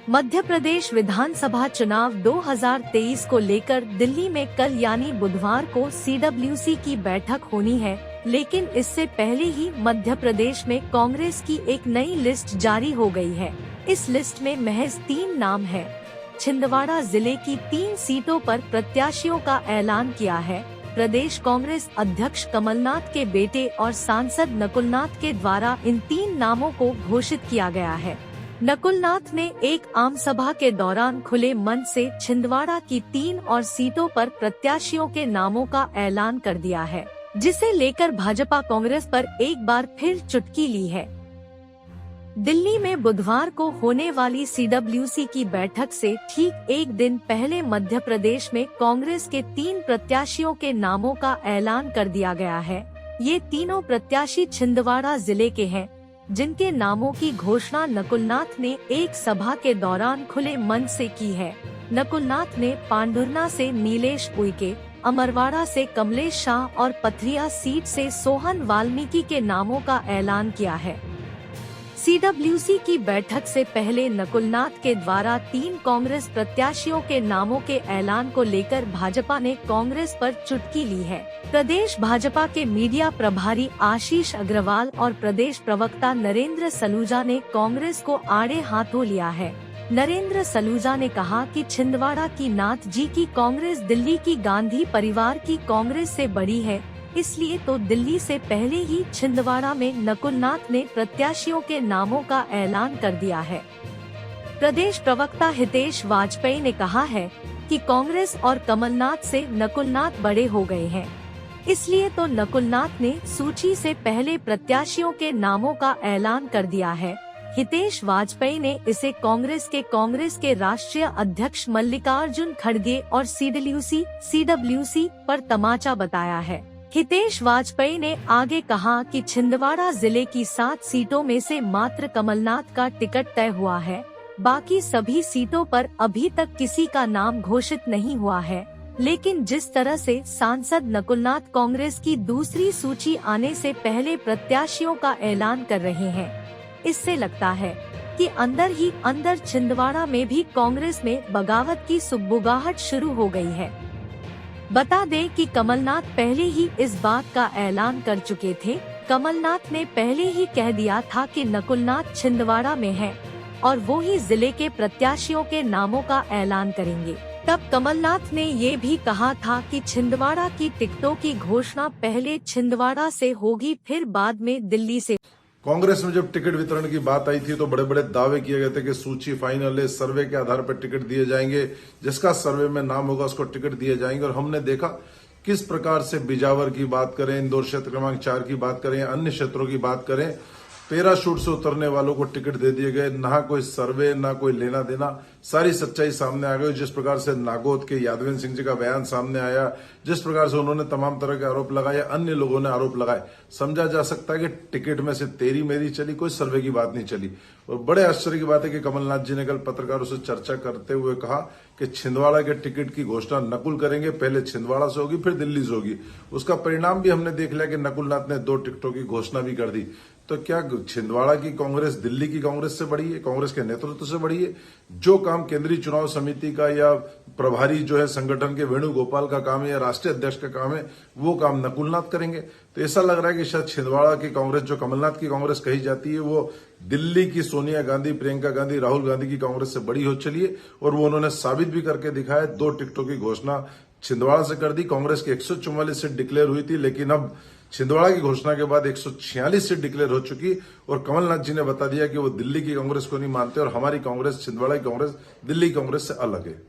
मध्य प्रदेश विधानसभा चुनाव 2023 को लेकर दिल्ली में कल यानी बुधवार को सीडब्ल्यूसी की बैठक होनी है, लेकिन इससे पहले ही मध्य प्रदेश में कांग्रेस की एक नई लिस्ट जारी हो गई है। इस लिस्ट में महज 3 नाम है। छिंदवाड़ा जिले की 3 सीटों पर प्रत्याशियों का ऐलान किया है। प्रदेश कांग्रेस अध्यक्ष कमलनाथ के बेटे और सांसद नकुलनाथ के द्वारा इन 3 नामों को घोषित किया गया है। नकुलनाथ ने एक आम सभा के दौरान खुले मन से छिंदवाड़ा की 3 और सीटों पर प्रत्याशियों के नामों का ऐलान कर दिया है, जिसे लेकर भाजपा कांग्रेस पर एक बार फिर चुटकी ली है। दिल्ली में बुधवार को होने वाली सीडब्ल्यूसी की बैठक से ठीक एक दिन पहले मध्य प्रदेश में कांग्रेस के 3 प्रत्याशियों के नामों का ऐलान कर दिया गया है। ये तीनों प्रत्याशी छिंदवाड़ा जिले के हैं, जिनके नामों की घोषणा नकुलनाथ ने एक सभा के दौरान खुले मन से की है। नकुलनाथ ने पांडुरना से नीलेश उइके, अमरवाड़ा से कमलेश शाह और पथरिया सीट से सोहन वाल्मीकि के नामों का ऐलान किया है। सीडब्ल्यूसी की बैठक से पहले नकुलनाथ के द्वारा 3 कांग्रेस प्रत्याशियों के नामों के ऐलान को लेकर भाजपा ने कांग्रेस पर चुटकी ली है। प्रदेश भाजपा के मीडिया प्रभारी आशीष अग्रवाल और प्रदेश प्रवक्ता नरेंद्र सलूजा ने कांग्रेस को आड़े हाथों लिया है। नरेंद्र सलूजा ने कहा कि छिंदवाड़ा की नाथ जी की कांग्रेस दिल्ली की गांधी परिवार की कांग्रेस से बड़ी है, इसलिए तो दिल्ली से पहले ही छिंदवाड़ा में नकुलनाथ ने प्रत्याशियों के नामों का ऐलान कर दिया है। प्रदेश प्रवक्ता हितेश वाजपेयी ने कहा है कि कांग्रेस और कमलनाथ से नकुलनाथ बड़े हो गए हैं, इसलिए तो नकुलनाथ ने सूची से पहले प्रत्याशियों के नामों का ऐलान कर दिया है। हितेश वाजपेयी ने इसे कांग्रेस के राष्ट्रीय अध्यक्ष मल्लिकार्जुन खड़गे और सीडब्ल्यूसी पर तमाचा बताया है। हितेश वाजपेयी ने आगे कहा कि छिंदवाड़ा जिले की 7 सीटों में से मात्र कमलनाथ का टिकट तय हुआ है, बाकी सभी सीटों पर अभी तक किसी का नाम घोषित नहीं हुआ है। लेकिन जिस तरह से सांसद नकुलनाथ कांग्रेस की दूसरी सूची आने से पहले प्रत्याशियों का ऐलान कर रहे हैं, इससे लगता है कि अंदर ही अंदर छिंदवाड़ा में भी कांग्रेस में बगावत की सुगबुगाहट शुरू हो गई है। बता दें कि कमलनाथ पहले ही इस बात का ऐलान कर चुके थे। कमलनाथ ने पहले ही कह दिया था कि नकुलनाथ छिंदवाड़ा में है और वो ही जिले के प्रत्याशियों के नामों का ऐलान करेंगे। तब कमलनाथ ने ये भी कहा था कि छिंदवाड़ा की टिकटों की घोषणा पहले छिंदवाड़ा से होगी, फिर बाद में दिल्ली से। कांग्रेस में जब टिकट वितरण की बात आई थी तो बड़े बड़े दावे किए गए थे कि सूची फाइनल है, सर्वे के आधार पर टिकट दिए जाएंगे, जिसका सर्वे में नाम होगा उसको टिकट दिए जाएंगे। और हमने देखा किस प्रकार से बिजावर की बात करें, इंदौर क्षेत्र क्रमांक 4 की बात करें, अन्य क्षेत्रों की बात करें, पैराशूट से उतरने वालों को टिकट दे दिए गए। ना कोई सर्वे, ना कोई लेना देना, सारी सच्चाई सामने आ गई। जिस प्रकार से नागौद के यादवेंद्र सिंह जी का बयान सामने आया, जिस प्रकार से उन्होंने तमाम तरह के आरोप लगाए, अन्य लोगों ने आरोप लगाए, समझा जा सकता है कि टिकट में से तेरी मेरी चली, कोई सर्वे की बात नहीं चली। और बड़े आश्चर्य की बात है कि कमलनाथ जी ने कल पत्रकारों से चर्चा करते हुए कहा कि छिंदवाड़ा के टिकट की घोषणा नकुल करेंगे, पहले छिंदवाड़ा से होगी फिर दिल्ली से होगी। उसका परिणाम भी हमने देख लिया कि नकुलनाथ ने 2 टिकटों की घोषणा भी कर दी। तो क्या छिंदवाड़ा की कांग्रेस दिल्ली की कांग्रेस से बड़ी है, कांग्रेस के नेतृत्व से बड़ी है? जो काम केंद्रीय चुनाव समिति का या प्रभारी जो है संगठन के वेणुगोपाल का काम है या राष्ट्रीय अध्यक्ष का काम है, वो काम नकुलनाथ करेंगे। तो ऐसा लग रहा है कि शायद छिंदवाड़ा की कांग्रेस, जो कमलनाथ की कांग्रेस कही जाती है, वो दिल्ली की सोनिया गांधी, प्रियंका गांधी, राहुल गांधी की कांग्रेस से बड़ी हो चली है। और वो उन्होंने साबित भी करके दिखाया। 2 टिकटों की घोषणा छिंदवाड़ा से कर दी। कांग्रेस की 144 सीट डिक्लेयर हुई थी, लेकिन अब छिंदवाड़ा की घोषणा के बाद 146 सीट डिक्लेयर हो चुकी। और कमलनाथ जी ने बता दिया कि वो दिल्ली की कांग्रेस को नहीं मानते और हमारी कांग्रेस, छिंदवाड़ा की कांग्रेस दिल्ली कांग्रेस से अलग है।